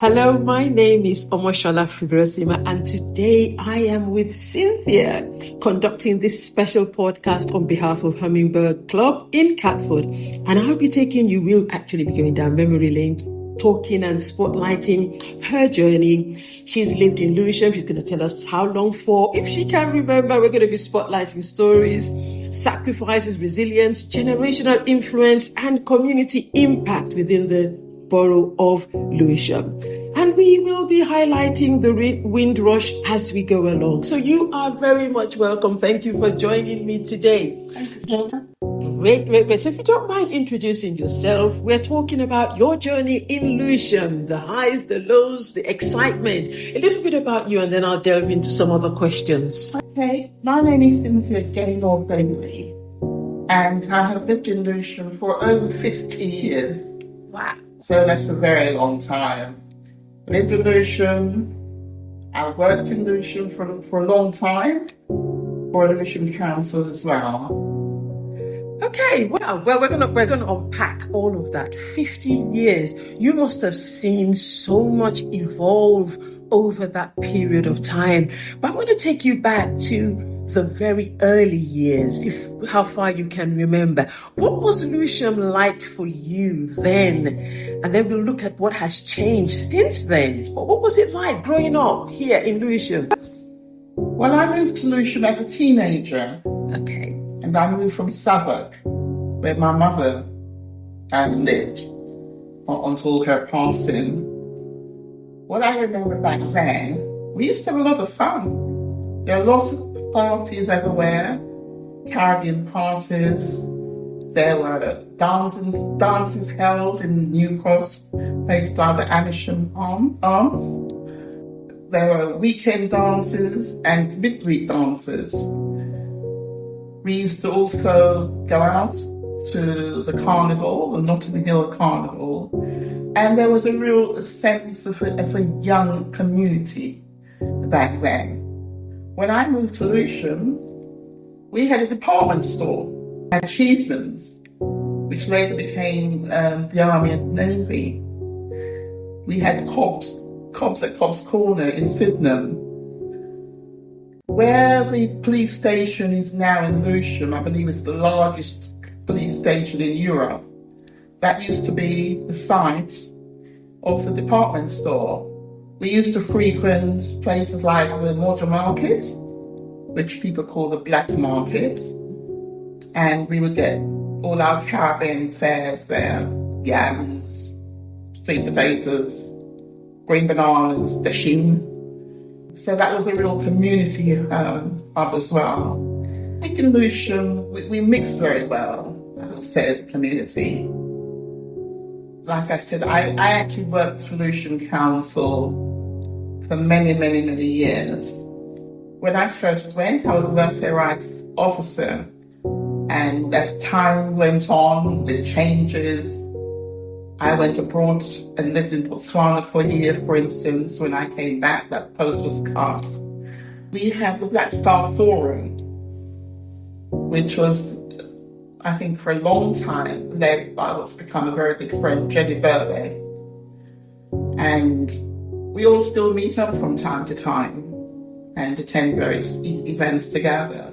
Hello, my name is Omoshola Fibrosima, and today I am with Cynthia conducting this special podcast on behalf of Hummingbird Club in Catford. And I'll be taking you, we'll actually be going down memory lane, talking and spotlighting her journey. She's lived in Lewisham. She's going to tell us how long for. If she can remember, we're going to be spotlighting stories, sacrifices, resilience, generational influence, and community impact within the borough of Lewisham. And we will be highlighting the Windrush as we go along. So you are very much welcome. Thank you for joining me today. Thank you. Great. So if you don't mind introducing yourself, we're talking about your journey in Lewisham, the highs, the lows, the excitement, a little bit about you, and then I'll delve into some other questions. Okay, my name is Cynthia Gaynor Bailey, and I have lived in Lewisham for over 50 years. Wow. So that's a very long time. Lived in Lewisham. I worked in Lewisham for a long time, for the Lewisham Council as well. Okay, well, we're gonna unpack all of that. 50 years. You must have seen so much evolve over that period of time. But I want to take you back to the very early years, how far you can remember. What was Lewisham like for you then? And then we'll look at what has changed since then. What was it like growing up here in Lewisham? Well, I moved to Lewisham as a teenager. Okay. And I moved from Southwark, where my mother lived, until her passing. What I remember back then, we used to have a lot of fun. There were lots of parties everywhere, Caribbean parties. There were dances held in New Cross, places like the Amersham Arms. There were weekend dances and midweek dances. We used to also go out to the carnival, the Notting Hill Carnival, and there was a real sense of a young community back then. When I moved to Lewisham, we had a department store at Cheeseman's, which later became the Army and Navy. We had Cobb's at Cobb's Corner in Sydenham. Where the police station is now in Lewisham, I believe it's the largest police station in Europe. That used to be the site of the department store. We used to frequent places like the Modern Market, which people call the Black Market, and we would get all our Caribbean fares there, yams, sweet potatoes, green bananas, dasheen. So that was a real community hub as well. I think in Lewisham, we mixed very well, I would say, as a community. Like I said, I actually worked for Lewisham Council for many, many, many years. When I first went, I was a welfare rights officer. And as time went on, with changes, I went abroad and lived in Botswana for a year, for instance. When I came back, that post was cut. We have the Black Star Forum, which was, I think, for a long time, led by what's become a very good friend, Jenny Burley. And we all still meet up from time to time and attend various events together.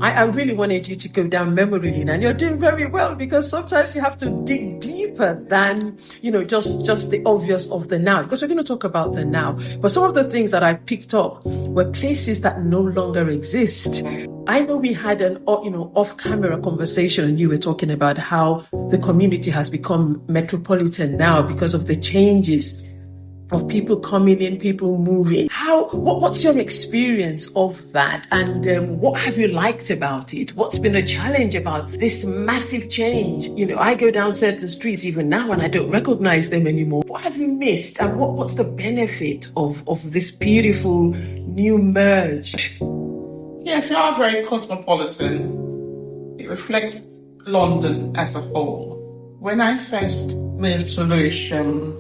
I really wanted you to go down memory lane, and you're doing very well, because sometimes you have to dig deeper than, just the obvious of the now, because we're going to talk about the now. But some of the things that I picked up were places that no longer exist. I know we had an, off-camera conversation, and you were talking about how the community has become metropolitan now because of the changes of people coming in, people moving. What's your experience of that? And what have you liked about it? What's been a challenge about this massive change? I go down certain streets even now and I don't recognize them anymore. What have you missed? And what's the benefit of this beautiful new merge? Yes, we are very cosmopolitan. It reflects London as a whole. When I first moved to Lewisham,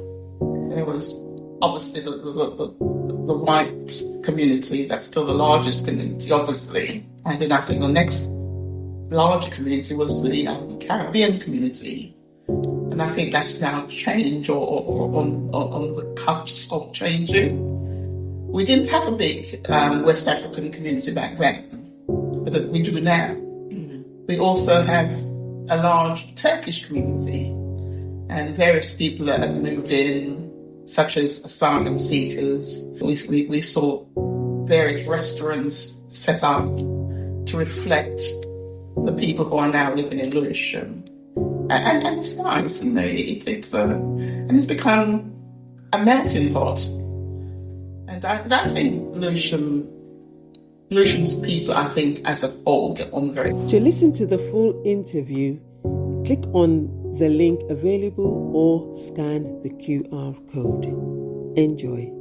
there was obviously the white community. That's still the largest community, obviously. And then I think the next larger community was the Caribbean community. And And I think that's now changed or on the cusp of changing. We didn't have a big West African community back then, but we do now. We also have a large Turkish community and various people that have moved in, such as asylum seekers. We saw various restaurants set up to reflect the people who are now living in Lewisham. And it's nice, and it's become a melting pot. And I think Lewisham's people, I think, as a whole, get on very well. To listen to the full interview, click on the link available or scan the QR code. Enjoy.